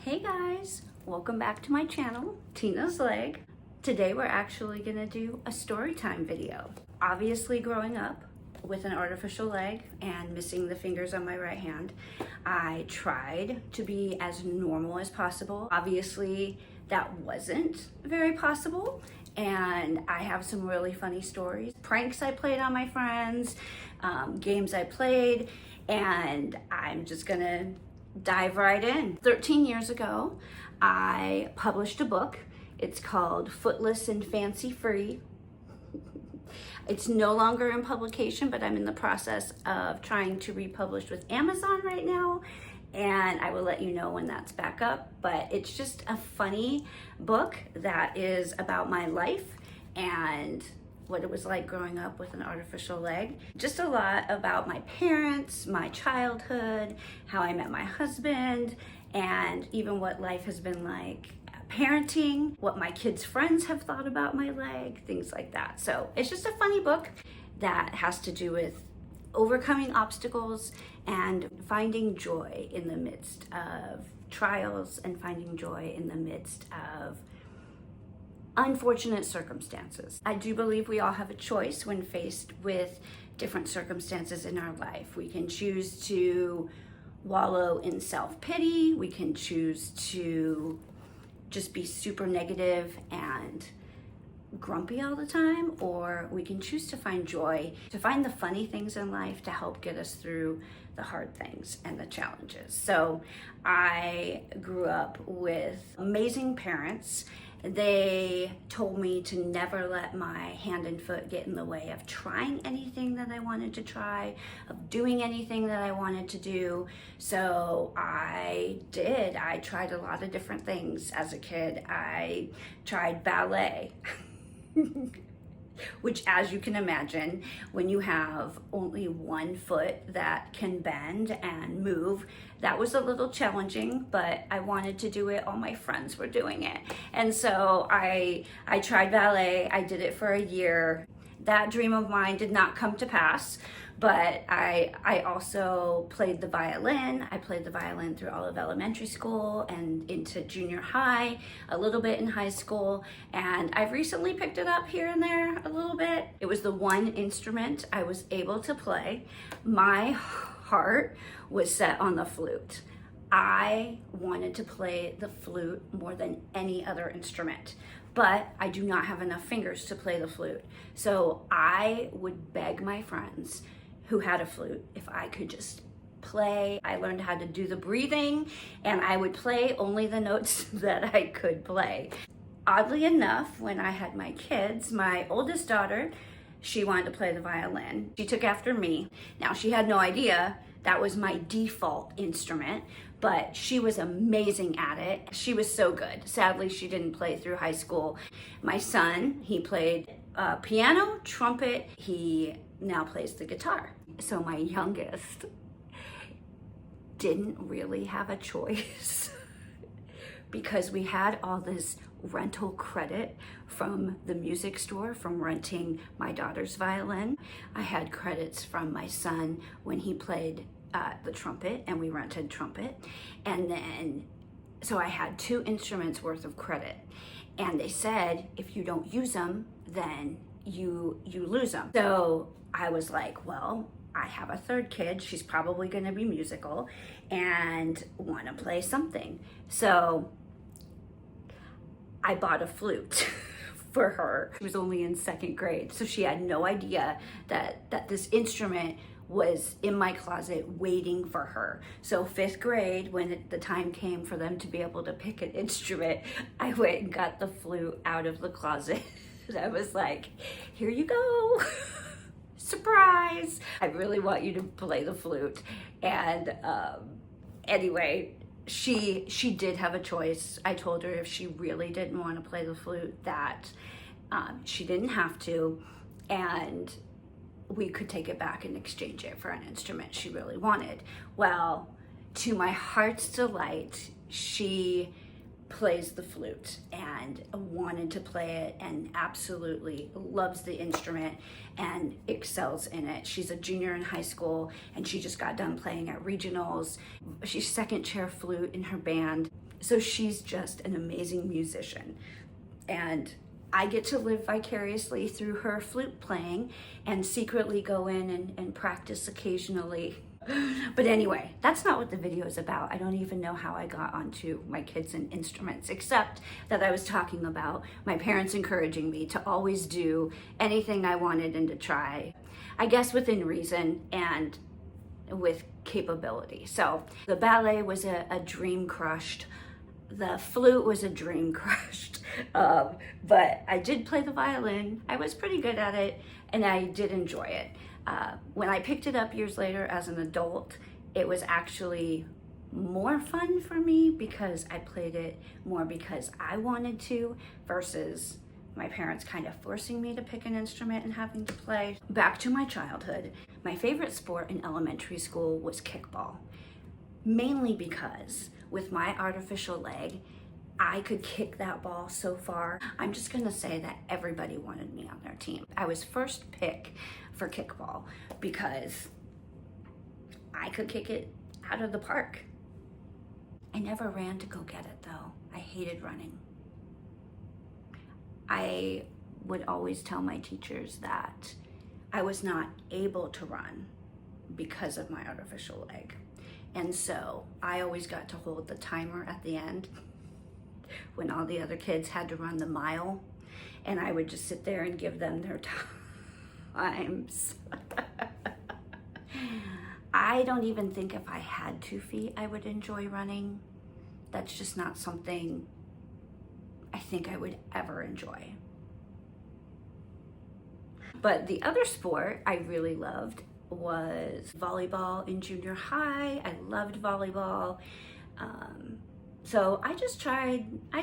Hey guys, welcome back to my channel, Tina's Leg. Today we're actually gonna do a story time video. Obviously growing up with an artificial leg and missing the fingers on my right hand, I tried to be as normal as possible. Obviously that wasn't very possible, and I have some really funny stories. Pranks I played on my friends, games I played, and I'm just gonna dive right in. 13 years ago, I published a book. It's called Footless and Fancy Free. It's no longer in publication, but I'm in the process of trying to republish with Amazon right now, and I will let you know when that's back up. But it's just a funny book that is about my life and what it was like growing up with an artificial leg. Just a lot about my parents, my childhood, how I met my husband, and even what life has been like parenting, what my kids' friends have thought about my leg, things like that. So it's just a funny book that has to do with overcoming obstacles and finding joy in the midst of trials and finding joy in the midst of unfortunate circumstances. I do believe we all have a choice when faced with different circumstances in our life. We can choose to wallow in self-pity. We can choose to just be super negative and grumpy all the time, or we can choose to find joy, to find the funny things in life to help get us through the hard things and the challenges. So I grew up with amazing parents. They told me to never let my hand and foot get in the way of trying anything that I wanted to try, of doing anything that I wanted to do. So I did. I tried a lot of different things as a kid. I tried ballet. Which, as you can imagine, when you have only one foot that can bend and move, that was a little challenging, but I wanted to do it. All my friends were doing it. And so I tried ballet. I did it for a year. That dream of mine did not come to pass, but I also played the violin. I played the violin through all of elementary school and into junior high, a little bit in high school, and I've recently picked it up here and there a little bit. It was the one instrument I was able to play. My heart was set on the flute. I wanted to play the flute more than any other instrument, but I do not have enough fingers to play the flute. So I would beg my friends who had a flute if I could just play. I learned how to do the breathing, and I would play only the notes that I could play. Oddly enough, when I had my kids, my oldest daughter, she wanted to play the violin. She took after me. Now, she had no idea that was my default instrument, but she was amazing at it. She was so good. Sadly, she didn't play through high school. My son, he played piano, trumpet. He now plays the guitar. So my youngest didn't really have a choice because we had all this rental credit from the music store from renting my daughter's violin. I had credits from my son when he played the trumpet, and we rented trumpet. And then, so I had 2 instruments worth of credit. And they said, if you don't use them, then you lose them. So I was like, well, I have a third kid. She's probably going to be musical and want to play something. So I bought a flute for her. She was only in 2nd grade, so she had no idea that this instrument was in my closet waiting for her. So 5th grade, when the time came for them to be able to pick an instrument, I went and got the flute out of the closet. And I was like, here you go. Surprise! I really want you to play the flute. And anyway, she did have a choice. I told her if she really didn't want to play the flute, that she didn't have to, and we could take it back and exchange it for an instrument she really wanted. Well, to my heart's delight, she plays the flute and wanted to play it and absolutely loves the instrument and excels in it. She's a junior in high school and she just got done playing at regionals. She's 2nd chair flute in her band. So she's just an amazing musician. And I get to live vicariously through her flute playing and secretly go in and practice occasionally. But anyway, that's not what the video is about. I don't even know how I got onto my kids and instruments, except that I was talking about my parents encouraging me to always do anything I wanted and to try, I guess within reason and with capability. So the ballet was a dream crushed. The flute was a dream crushed, but I did play the violin. I was pretty good at it, and I did enjoy it. When I picked it up years later as an adult, it was actually more fun for me because I played it more because I wanted to versus my parents kind of forcing me to pick an instrument and having to play. Back to my childhood, my favorite sport in elementary school was kickball, mainly because with my artificial leg, I could kick that ball so far. I'm just gonna say that everybody wanted me on their team. I was first pick for kickball because I could kick it out of the park. I never ran to go get it though. I hated running. I would always tell my teachers that I was not able to run because of my artificial leg. And so I always got to hold the timer at the end when all the other kids had to run the mile, and I would just sit there and give them their times. I don't even think if I had 2 feet I would enjoy running. That's just not something I think I would ever enjoy. But the other sport I really loved was volleyball in junior high. I loved volleyball. So I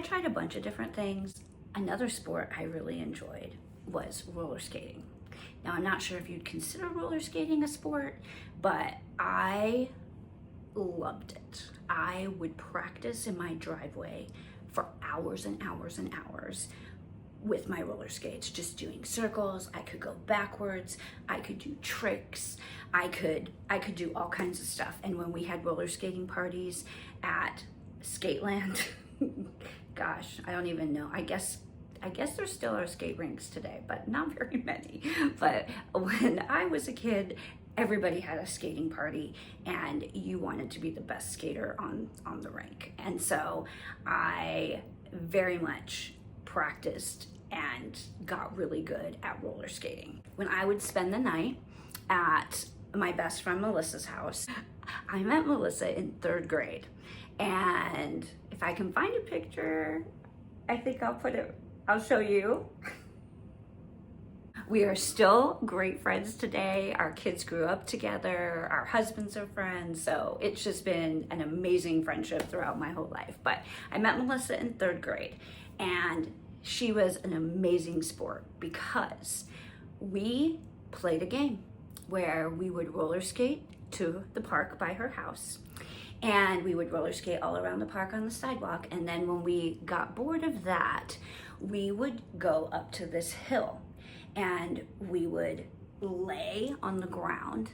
tried a bunch of different things. Another sport I really enjoyed was roller skating. Now, I'm not sure if you'd consider roller skating a sport, but I loved it. I would practice in my driveway for hours and hours and hours with my roller skates, just doing circles. I could go backwards, I could do tricks, I could do all kinds of stuff. And when we had roller skating parties at Skateland, gosh, I don't even know. I guess there still are skate rinks today, but not very many. But when I was a kid, everybody had a skating party and you wanted to be the best skater on the rink. And so I very much practiced and got really good at roller skating. When I would spend the night at my best friend Melissa's house, I met Melissa in 3rd grade. And if I can find a picture, I think I'll show you. We are still great friends today. Our kids grew up together. Our husbands are friends. So it's just been an amazing friendship throughout my whole life. But I met Melissa in 3rd grade, and she was an amazing sport because we played a game where we would roller skate to the park by her house. And we would roller skate all around the park on the sidewalk. And then when we got bored of that, we would go up to this hill and we would lay on the ground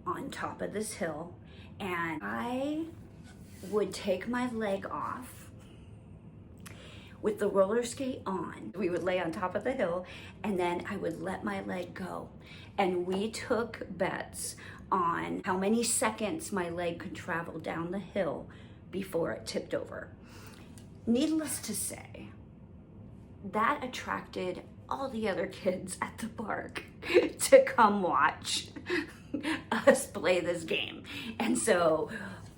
on top of this hill. And I would take my leg off with the roller skate on. We would lay on top of the hill and then I would let my leg go. And we took bets on how many seconds my leg could travel down the hill before it tipped over. Needless to say, that attracted all the other kids at the park to come watch us play this game. And so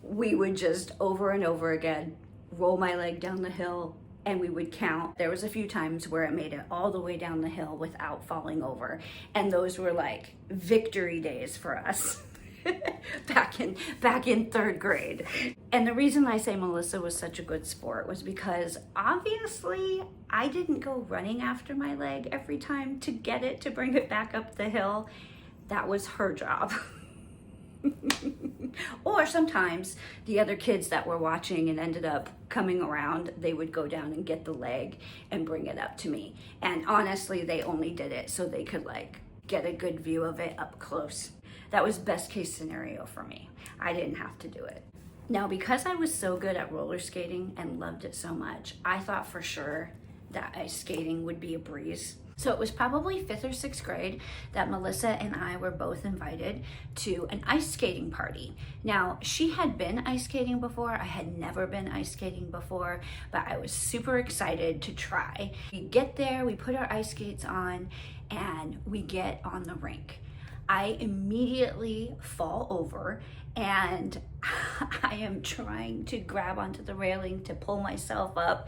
we would just over and over again roll my leg down the hill, and we would count. There was a few times where I made it all the way down the hill without falling over. And those were like victory days for us back in 3rd grade. And the reason I say Melissa was such a good sport was because obviously I didn't go running after my leg every time to get it, to bring it back up the hill. That was her job. Or sometimes the other kids that were watching and ended up coming around, they would go down and get the leg and bring it up to me. And honestly, they only did it so they could like get a good view of it up close. That was best case scenario for me. I didn't have to do it. Now, because I was so good at roller skating and loved it so much, I thought for sure that ice skating would be a breeze. So it was probably 5th or 6th grade that Melissa and I were both invited to an ice skating party. Now, she had been ice skating before. I had never been ice skating before, but I was super excited to try. We get there, we put our ice skates on, and we get on the rink. I immediately fall over and I am trying to grab onto the railing to pull myself up,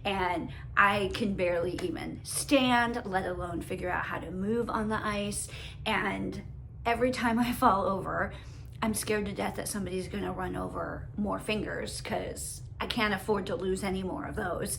and I can barely even stand, let alone figure out how to move on the ice. And every time I fall over, I'm scared to death that somebody's gonna run over more fingers, because I can't afford to lose any more of those.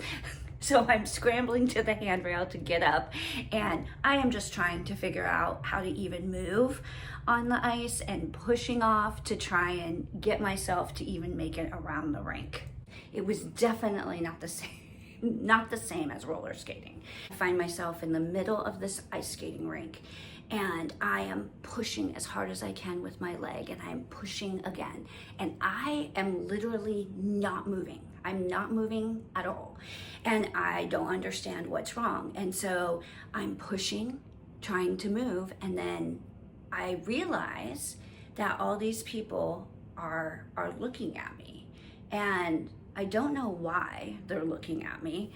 So I'm scrambling to the handrail to get up, and I am just trying to figure out how to even move on the ice and pushing off to try and get myself to even make it around the rink. It was definitely not the same as roller skating. I find myself in the middle of this ice skating rink, and I am pushing as hard as I can with my leg, and I'm pushing again, and I am literally not moving. I'm not moving at all, and I don't understand what's wrong. And so I'm pushing, trying to move, and then I realize that all these people are looking at me, and I don't know why they're looking at me.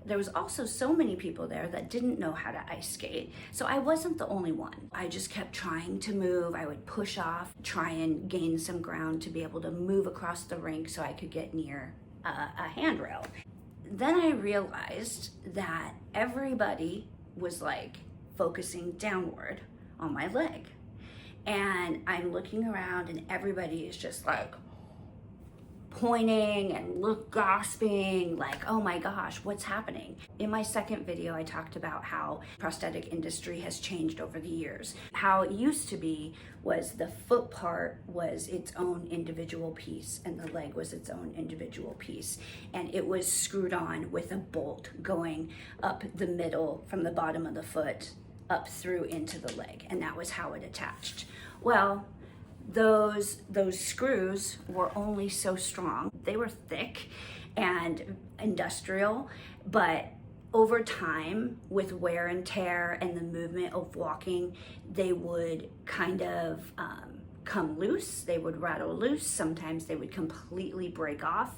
There was also so many people there that didn't know how to ice skate, so I wasn't the only one. I just kept trying to move. I would push off, try and gain some ground to be able to move across the rink so I could get near a handrail. Then I realized that everybody was like focusing downward on my leg, and I'm looking around and everybody is just like pointing and gasping, like, oh my gosh, what's happening? In my second video, I talked about how prosthetic industry has changed over the years. How it used to be was the foot part was its own individual piece and the leg was its own individual piece. And it was screwed on with a bolt going up the middle from the bottom of the foot up through into the leg. And that was how it attached. Well, those screws were only so strong. They were thick and industrial, but over time, with wear and tear and the movement of walking, they would kind of come loose. They would rattle loose. Sometimes they would completely break off.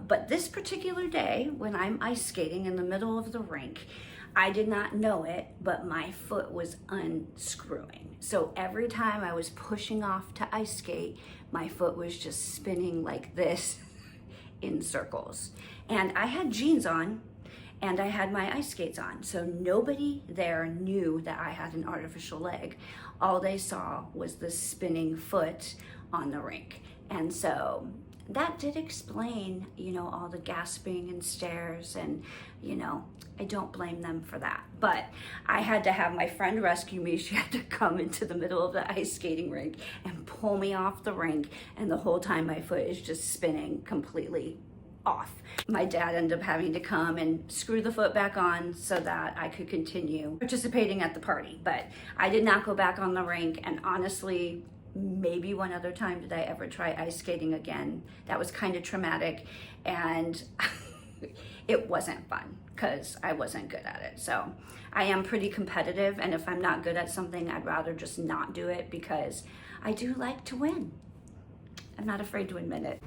But this particular day, when I'm ice skating in the middle of the rink, I did not know it, but my foot was unscrewing. So every time I was pushing off to ice skate, my foot was just spinning like this in circles. And I had jeans on and I had my ice skates on. So nobody there knew that I had an artificial leg. All they saw was the spinning foot on the rink. And so that did explain, all the gasping and stares, and, I don't blame them for that. But I had to have my friend rescue me. She had to come into the middle of the ice skating rink and pull me off the rink, and the whole time my foot is just spinning completely off. My dad ended up having to come and screw the foot back on so that I could continue participating at the party. But I did not go back on the rink, and honestly, maybe one other time did I ever try ice skating again. That was kind of traumatic, and it wasn't fun because I wasn't good at it. So I am pretty competitive, and if I'm not good at something, I'd rather just not do it because I do like to win. I'm not afraid to admit it.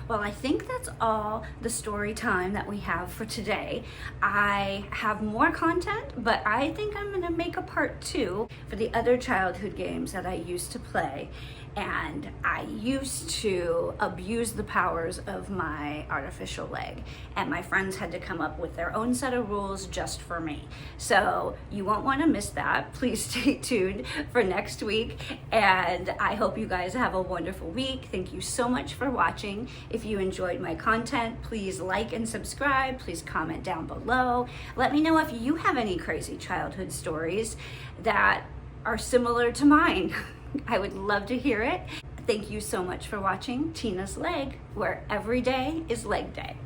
Well, I think that's all the story time that we have for today. I have more content, but I think I'm gonna make a part 2 for the other childhood games that I used to play. And I used to abuse the powers of my artificial leg, and my friends had to come up with their own set of rules just for me. So you won't want to miss that. Please stay tuned for next week, and I hope you guys have a wonderful week. Thank you so much for watching. If you enjoyed my content, please like and subscribe. Please comment down below. Let me know if you have any crazy childhood stories that are similar to mine. I would love to hear it. Thank you so much for watching Tina's Leg, where every day is leg day.